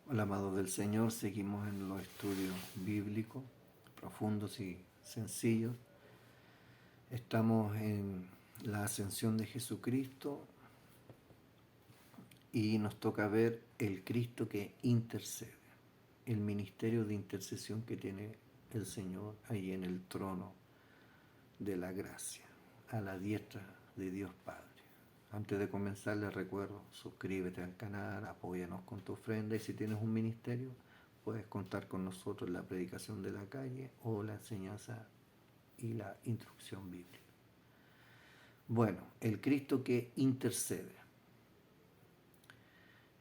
Hola, amados del Señor, seguimos en los estudios bíblicos profundos y sencillos. Estamos en la ascensión de Jesucristo y nos toca ver el Cristo que intercede, el ministerio de intercesión que tiene el Señor ahí en el trono de la gracia, a la diestra de Dios Padre. Antes de comenzar les recuerdo, suscríbete al canal, apóyanos con tu ofrenda y si tienes un ministerio, puedes contar con nosotros en la predicación de la calle o la enseñanza y la instrucción bíblica. Bueno, el Cristo que intercede.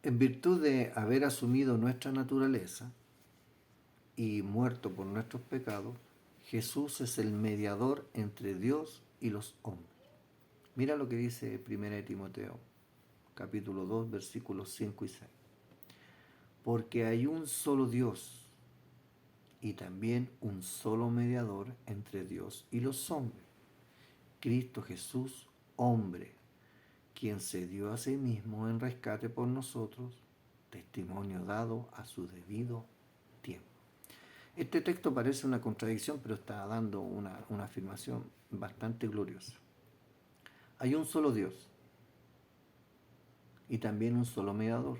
En virtud de haber asumido nuestra naturaleza y muerto por nuestros pecados, Jesús es el mediador entre Dios y los hombres. Mira lo que dice 1 Timoteo, capítulo 2, versículos 5 y 6. Porque hay un solo Dios y también un solo mediador entre Dios y los hombres, Cristo Jesús, hombre, quien se dio a sí mismo en rescate por nosotros, testimonio dado a su debido tiempo. Este texto parece una contradicción, pero está dando una afirmación bastante gloriosa. Hay un solo Dios y también un solo mediador.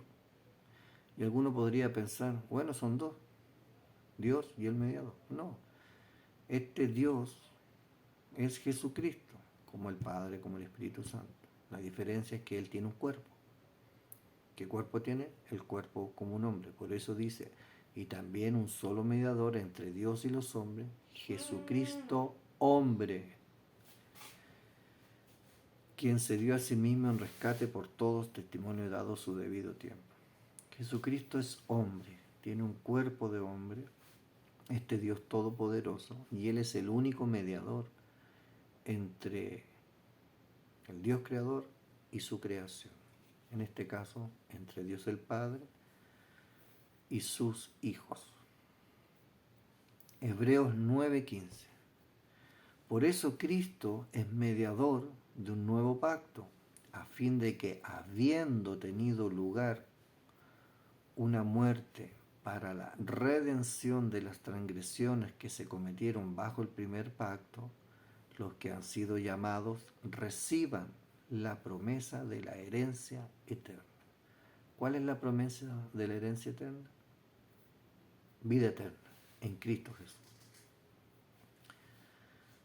Y alguno podría pensar, bueno, son dos, Dios y el mediador. No, este Dios es Jesucristo, como el Padre, como el Espíritu Santo. La diferencia es que Él tiene un cuerpo. ¿Qué cuerpo tiene? El cuerpo como un hombre. Por eso dice, y también un solo mediador entre Dios y los hombres, Jesucristo hombre, quien se dio a sí mismo en rescate por todos, testimonio dado a su debido tiempo. Jesucristo es hombre, tiene un cuerpo de hombre, este Dios todopoderoso, y Él es el único mediador entre el Dios creador y su creación. En este caso, entre Dios el Padre y sus hijos. Hebreos 9:15. Por eso Cristo es mediador de un nuevo pacto, a fin de que, habiendo tenido lugar una muerte para la redención de las transgresiones que se cometieron bajo el primer pacto, los que han sido llamados reciban la promesa de la herencia eterna. ¿Cuál es la promesa de la herencia eterna? Vida eterna en Cristo Jesús.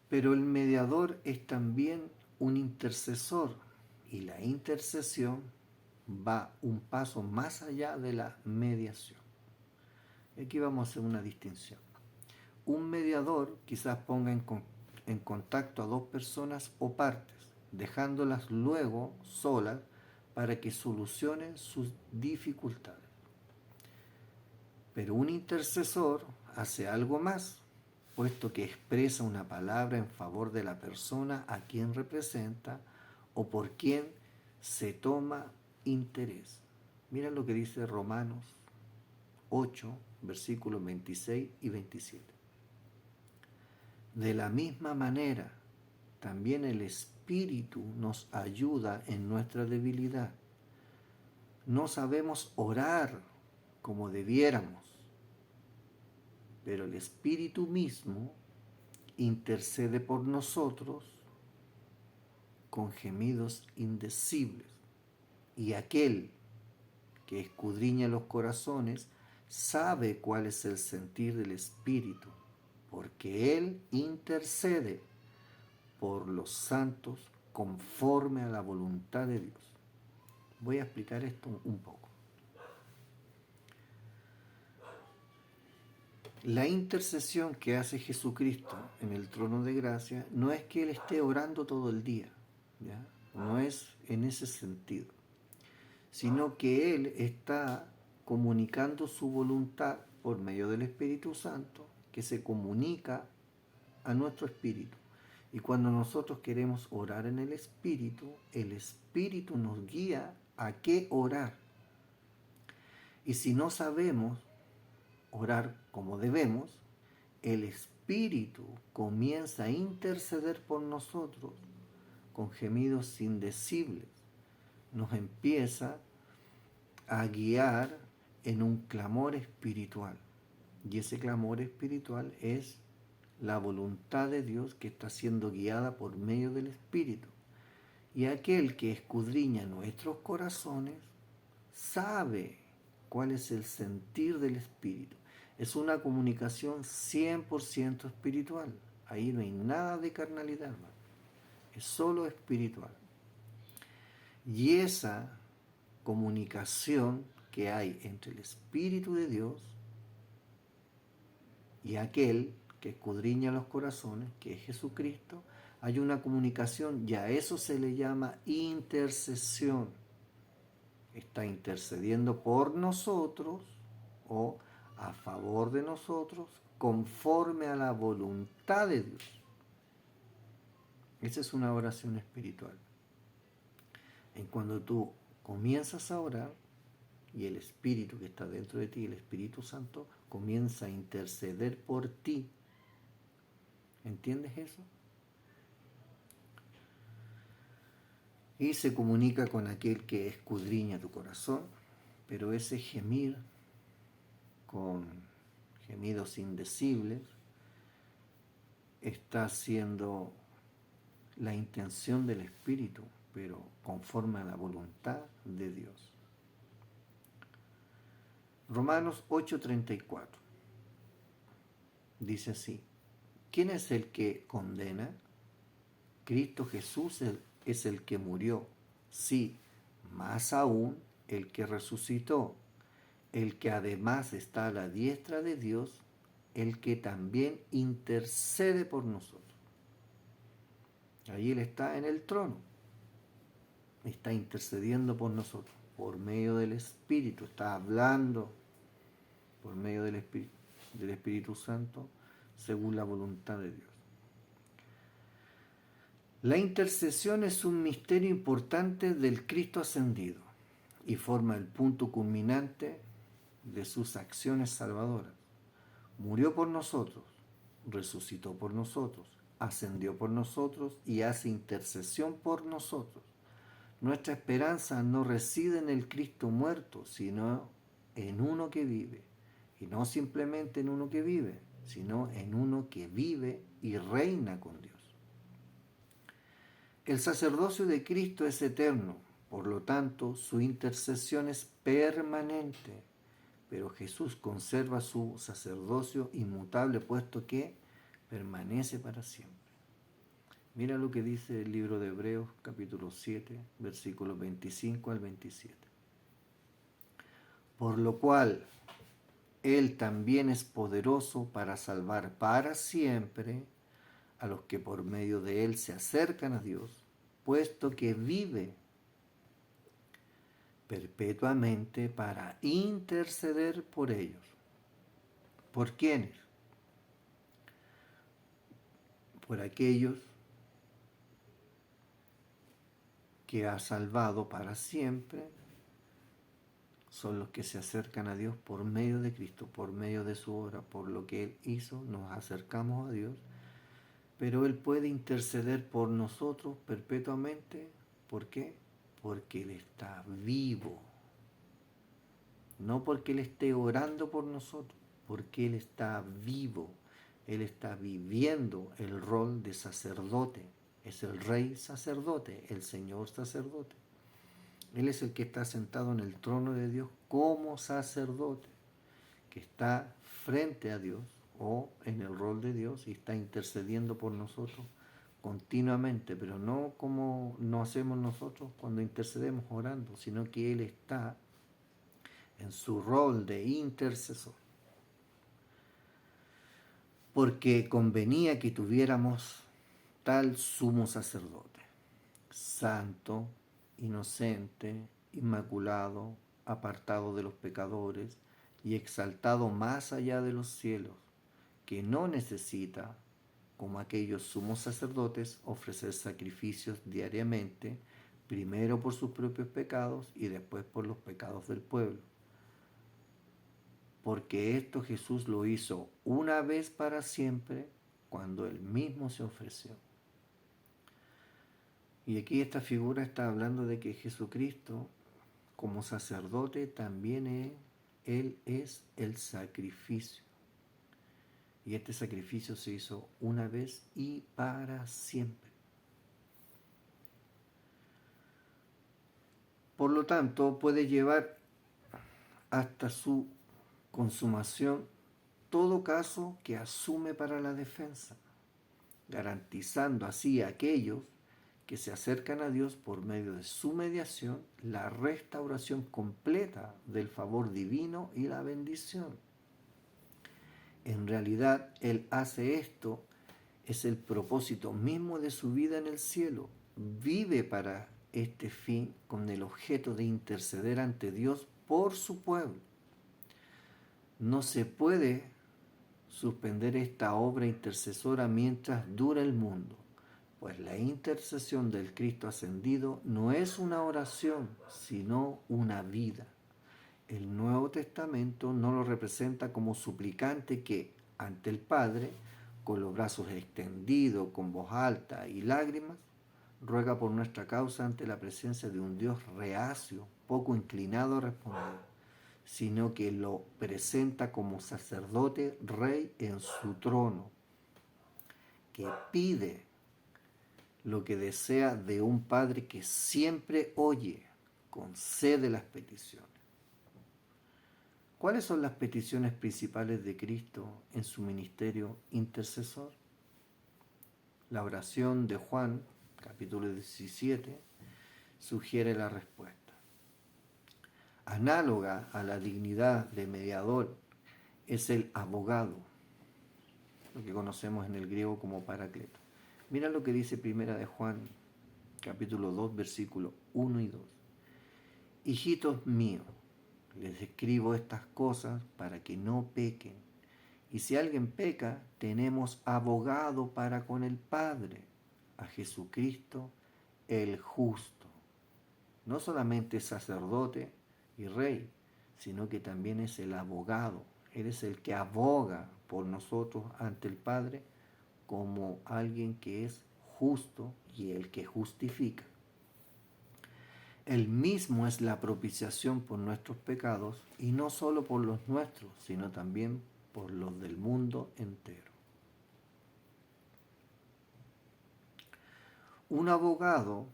Pero el mediador es también un intercesor y la intercesión va un paso más allá de la mediación. Aquí vamos a hacer una distinción. Un mediador quizás ponga en contacto a dos personas o partes, dejándolas luego solas para que solucionen sus dificultades. Pero un intercesor hace algo más, puesto que expresa una palabra en favor de la persona a quien representa o por quien se toma interés. Mira lo que dice Romanos 8, versículos 26 y 27. De la misma manera, también el Espíritu nos ayuda en nuestra debilidad. No sabemos orar como debiéramos, pero el Espíritu mismo intercede por nosotros con gemidos indecibles. Y aquel que escudriña los corazones sabe cuál es el sentir del Espíritu, porque Él intercede por los santos conforme a la voluntad de Dios. Voy a explicar esto un poco. La intercesión que hace Jesucristo en el trono de gracia no es que Él esté orando todo el día, ¿ya? No es en ese sentido, sino que Él está comunicando su voluntad por medio del Espíritu Santo, que se comunica a nuestro espíritu. Y cuando nosotros queremos orar en el Espíritu nos guía a qué orar. Y si no sabemos orar como debemos, el Espíritu comienza a interceder por nosotros con gemidos indecibles. Nos empieza a guiar en un clamor espiritual. Y ese clamor espiritual es la voluntad de Dios que está siendo guiada por medio del Espíritu. Y aquel que escudriña nuestros corazones sabe cuál es el sentir del Espíritu. Es una comunicación 100% espiritual. Ahí no hay nada de carnalidad, hermano. Es solo espiritual. Y esa comunicación que hay entre el Espíritu de Dios y aquel que escudriña los corazones, que es Jesucristo, hay una comunicación, y a eso se le llama intercesión. Está intercediendo por nosotros o a favor de nosotros conforme a la voluntad de Dios. Esa es una oración espiritual. En cuando tú comienzas a orar y el Espíritu que está dentro de ti, el Espíritu Santo, comienza a interceder por ti. ¿Entiendes eso? Y se comunica con aquel que escudriña tu corazón, pero ese gemir con gemidos indecibles está siendo la intención del Espíritu, pero conforme a la voluntad de Dios. Romanos 8:34 dice así: ¿quién es el que condena? Cristo Jesús es el que murió, sí, más aún el que resucitó, el que además está a la diestra de Dios, el que también intercede por nosotros. Ahí Él está en el trono, está intercediendo por nosotros, por medio del Espíritu, está hablando por medio del Espíritu Santo, según la voluntad de Dios. La intercesión es un misterio importante del Cristo ascendido y forma el punto culminante de sus acciones salvadoras. Murió por nosotros, resucitó por nosotros, ascendió por nosotros y hace intercesión por nosotros. Nuestra esperanza no reside en el Cristo muerto, sino en uno que vive. Y no simplemente en uno que vive, sino en uno que vive y reina con Dios. El sacerdocio de Cristo es eterno, por lo tanto, su intercesión es permanente. Pero Jesús conserva su sacerdocio inmutable, puesto que permanece para siempre. Mira lo que dice el libro de Hebreos, capítulo 7, versículos 25 al 27. Por lo cual, Él también es poderoso para salvar para siempre a los que por medio de Él se acercan a Dios, puesto que vive perpetuamente para interceder por ellos. ¿Por quiénes? Por aquellos que ha salvado para siempre, son los que se acercan a Dios por medio de Cristo, por medio de su obra, por lo que Él hizo, nos acercamos a Dios, pero Él puede interceder por nosotros perpetuamente. ¿Por qué? Porque Él está vivo. No porque Él esté orando por nosotros, porque Él está vivo. Él está viviendo el rol de sacerdote. Es el rey sacerdote, el Señor sacerdote. Él es el que está sentado en el trono de Dios como sacerdote, que está frente a Dios o en el rol de Dios y está intercediendo por nosotros continuamente, pero no como no hacemos nosotros cuando intercedemos orando, sino que Él está en su rol de intercesor. Porque convenía que tuviéramos tal sumo sacerdote, santo, inocente, inmaculado, apartado de los pecadores y exaltado más allá de los cielos, que no necesita, como aquellos sumos sacerdotes, ofrecer sacrificios diariamente, primero por sus propios pecados y después por los pecados del pueblo. Porque esto Jesús lo hizo una vez para siempre, cuando Él mismo se ofreció. Y aquí esta figura está hablando de que Jesucristo, como sacerdote, también Él es el sacrificio. Y este sacrificio se hizo una vez y para siempre. Por lo tanto, puede llevar hasta su consumación todo caso que asume para la defensa, garantizando así a aquellos que se acercan a Dios por medio de su mediación la restauración completa del favor divino y la bendición. En realidad, Él hace esto, es el propósito mismo de su vida en el cielo. Vive para este fin con el objeto de interceder ante Dios por su pueblo. No se puede suspender esta obra intercesora mientras dura el mundo, pues la intercesión del Cristo ascendido no es una oración, sino una vida. El Nuevo Testamento no lo representa como suplicante que, ante el Padre, con los brazos extendidos, con voz alta y lágrimas, ruega por nuestra causa ante la presencia de un Dios reacio, poco inclinado a responder, sino que lo presenta como sacerdote rey en su trono, que pide lo que desea de un Padre que siempre oye, concede las peticiones. ¿Cuáles son las peticiones principales de Cristo en su ministerio intercesor? La oración de Juan, capítulo 17, sugiere la respuesta. Análoga a la dignidad de mediador es el abogado, lo que conocemos en el griego como paracleto. Mira lo que dice Primera de Juan, capítulo 2, versículos 1 y 2. Hijitos míos, les escribo estas cosas para que no pequen. Y si alguien peca, tenemos abogado para con el Padre, a Jesucristo el justo. No solamente es sacerdote y rey, sino que también es el abogado. Él es el que aboga por nosotros ante el Padre como alguien que es justo y el que justifica. Él mismo es la propiciación por nuestros pecados, y no solo por los nuestros, sino también por los del mundo entero. Un abogado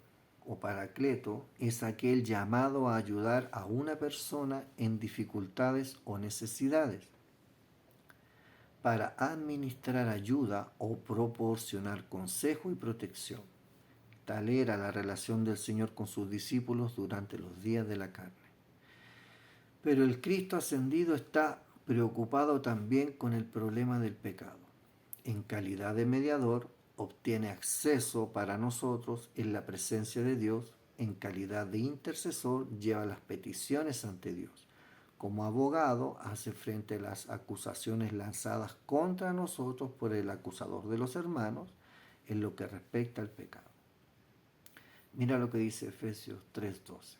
o paracleto es aquel llamado a ayudar a una persona en dificultades o necesidades, para administrar ayuda o proporcionar consejo y protección. Tal era la relación del Señor con sus discípulos durante los días de la carne. Pero el Cristo ascendido está preocupado también con el problema del pecado. En calidad de mediador, obtiene acceso para nosotros en la presencia de Dios. En calidad de intercesor, lleva las peticiones ante Dios. Como abogado, hace frente a las acusaciones lanzadas contra nosotros por el acusador de los hermanos en lo que respecta al pecado. Mira lo que dice Efesios 3:12.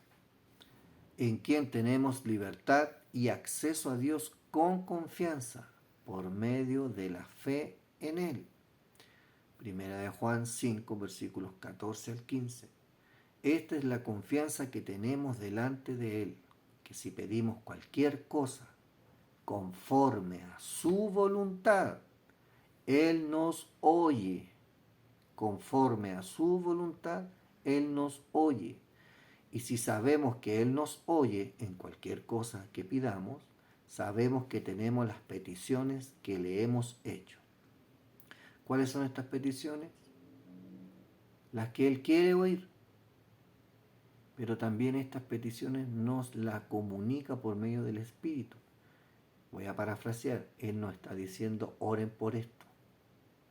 En quien tenemos libertad y acceso a Dios con confianza por medio de la fe en Él. Primera de Juan 5, versículos 14 al 15. Esta es la confianza que tenemos delante de Él, que si pedimos cualquier cosa conforme a su voluntad, Él nos oye. Conforme a su voluntad, Él nos oye. Y si sabemos que Él nos oye en cualquier cosa que pidamos, sabemos que tenemos las peticiones que le hemos hecho. ¿Cuáles son estas peticiones? Las que Él quiere oír. Pero también estas peticiones nos las comunica por medio del Espíritu. Voy a parafrasear. Él nos está diciendo, oren por esto,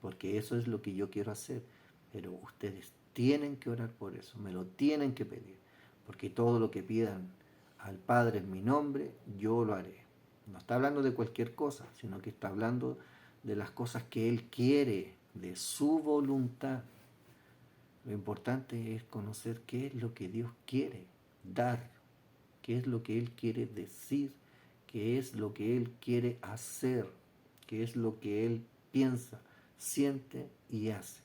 porque eso es lo que yo quiero hacer. Pero ustedes tienen que orar por eso, me lo tienen que pedir, porque todo lo que pidan al Padre en mi nombre, yo lo haré. No está hablando de cualquier cosa, sino que está hablando de las cosas que Él quiere, de su voluntad. Lo importante es conocer qué es lo que Dios quiere dar, qué es lo que Él quiere decir, qué es lo que Él quiere hacer, qué es lo que Él piensa, siente y hace.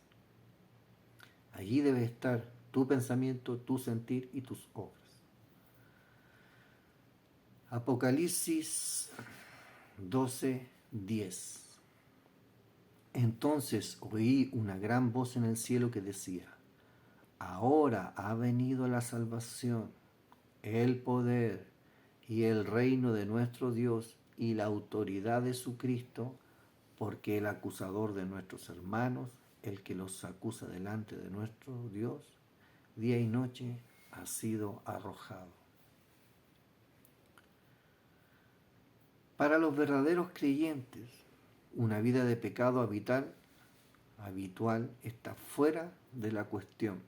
Allí debe estar tu pensamiento, tu sentir y tus obras. Apocalipsis 12:10. Entonces oí una gran voz en el cielo que decía: ahora ha venido la salvación, el poder y el reino de nuestro Dios y la autoridad de su Cristo, porque el acusador de nuestros hermanos, el que los acusa delante de nuestro Dios, día y noche, ha sido arrojado. Para los verdaderos creyentes, una vida de pecado habitual está fuera de la cuestión,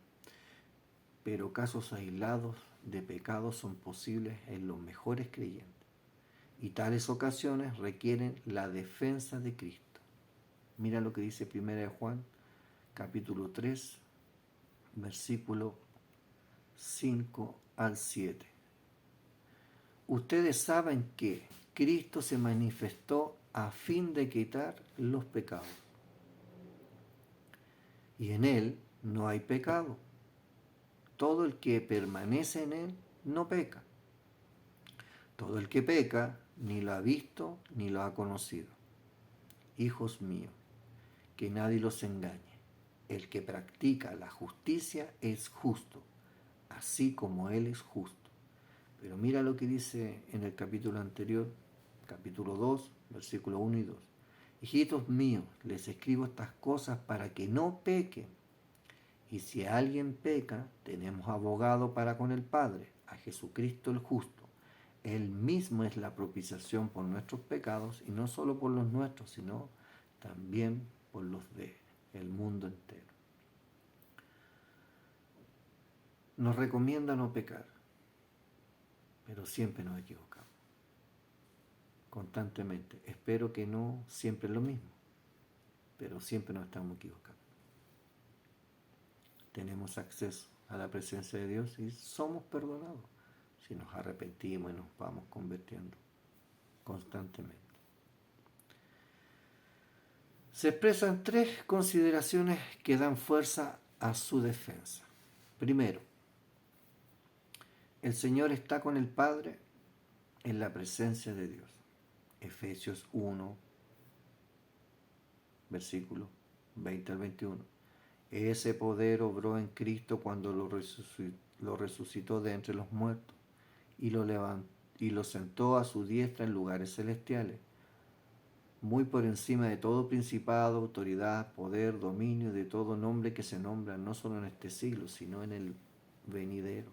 pero casos aislados de pecado son posibles en los mejores creyentes, y tales ocasiones requieren la defensa de Cristo. Mira lo que dice 1 Juan, capítulo 3, versículo 5 al 7. Ustedes saben que Cristo se manifestó a fin de quitar los pecados, y en Él no hay pecado. Todo el que permanece en Él no peca. Todo el que peca ni lo ha visto ni lo ha conocido. Hijos míos, que nadie los engañe. El que practica la justicia es justo, así como Él es justo. Pero mira lo que dice en el capítulo anterior, capítulo 2, versículos 1 y 2. Hijitos míos, les escribo estas cosas para que no pequen. Y si alguien peca, tenemos abogado para con el Padre, a Jesucristo el justo. Él mismo es la propiciación por nuestros pecados, y no solo por los nuestros, sino también por los del mundo entero. Nos recomienda no pecar, pero siempre nos equivocamos, constantemente. Espero que no siempre es lo mismo, pero siempre nos estamos equivocando. Tenemos acceso a la presencia de Dios y somos perdonados si nos arrepentimos y nos vamos convirtiendo constantemente. Se expresan 3 consideraciones que dan fuerza a su defensa. Primero, el Señor está con el Padre en la presencia de Dios. Efesios 1, versículos 20 al 21. Ese poder obró en Cristo cuando lo resucitó de entre los muertos y lo sentó a su diestra en lugares celestiales, muy por encima de todo principado, autoridad, poder, dominio, de todo nombre que se nombra, no solo en este siglo, sino en el venidero.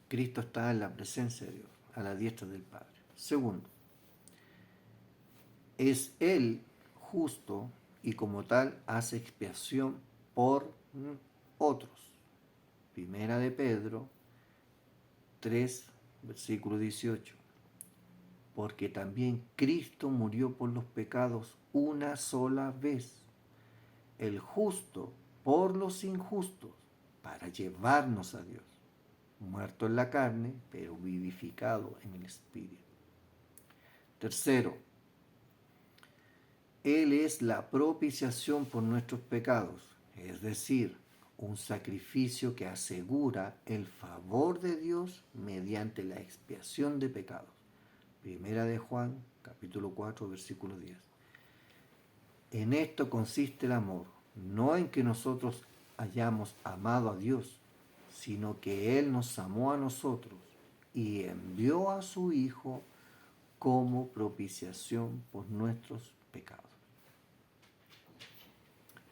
Cristo está en la presencia de Dios, a la diestra del Padre. Segundo, es Él justo y como tal hace expiación por otros. Primera de Pedro 3, versículo 18. Porque también Cristo murió por los pecados una sola vez, el justo por los injustos, para llevarnos a Dios, muerto en la carne, pero vivificado en el Espíritu. Tercero, Él es la propiciación por nuestros pecados, es decir, un sacrificio que asegura el favor de Dios mediante la expiación de pecados. Primera de Juan, capítulo 4, versículo 10. En esto consiste el amor, no en que nosotros hayamos amado a Dios, sino que Él nos amó a nosotros y envió a su Hijo como propiciación por nuestros pecados.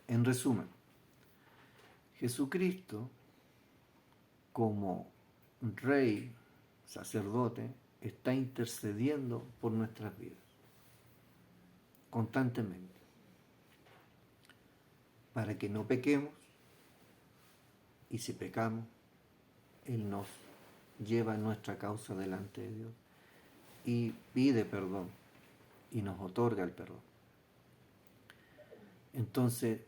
En resumen, Jesucristo, como Rey, sacerdote, está intercediendo por nuestras vidas constantemente, para que no pequemos, y si pecamos, Él nos lleva nuestra causa delante de Dios y pide perdón y nos otorga el perdón. Entonces,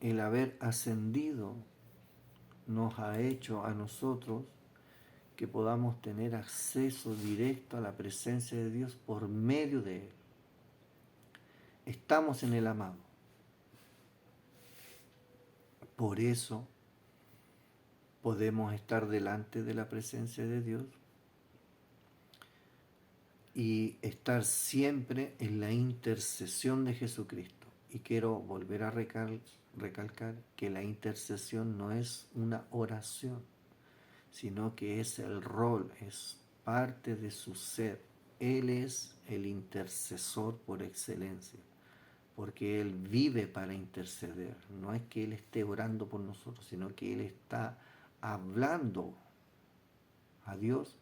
el haber ascendido nos ha hecho a nosotros que podamos tener acceso directo a la presencia de Dios por medio de Él. Estamos en el amado. Por eso podemos estar delante de la presencia de Dios y estar siempre en la intercesión de Jesucristo. Y quiero volver a recalcar que la intercesión no es una oración, sino que es el rol, es parte de su ser. Él es el intercesor por excelencia, porque Él vive para interceder. No es que Él esté orando por nosotros, sino que Él está hablando a Dios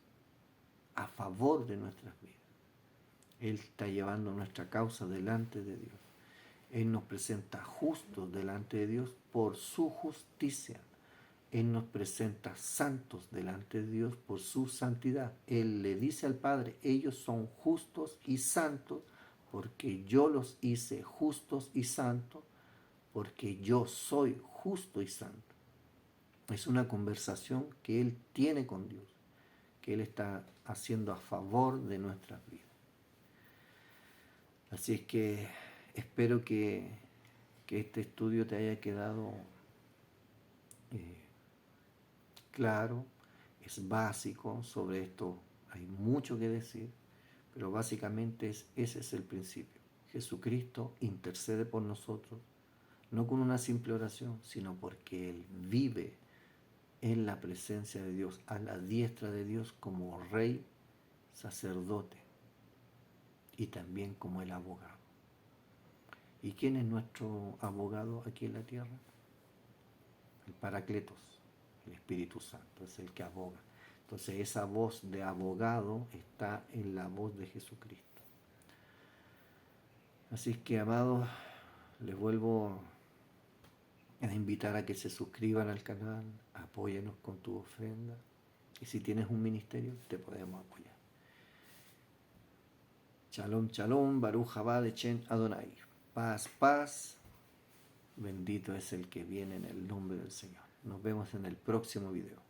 a favor de nuestras vidas. Él está llevando nuestra causa delante de Dios. Él nos presenta justos delante de Dios por su justicia. Él nos presenta santos delante de Dios por su santidad. Él le dice al Padre, ellos son justos y santos porque yo los hice justos y santos, porque yo soy justo y santo. Es una conversación que Él tiene con Dios, que Él está haciendo a favor de nuestras vidas. Así es que espero que este estudio te haya quedado claro, es básico. Sobre esto hay mucho que decir, pero básicamente ese es el principio. Jesucristo intercede por nosotros, no con una simple oración, sino porque Él vive en la presencia de Dios, a la diestra de Dios como rey, sacerdote y también como el abogado. ¿Y quién es nuestro abogado aquí en la tierra? El Paracletos, el Espíritu Santo, es el que aboga. Entonces esa voz de abogado está en la voz de Jesucristo. Así que, amados, les vuelvo a invitar a que se suscriban al canal, apóyanos con tu ofrenda, y si tienes un ministerio, te podemos apoyar. Shalom, shalom, Baruch Haba de Chen Adonai. Paz, paz. Bendito es el que viene en el nombre del Señor. Nos vemos en el próximo video.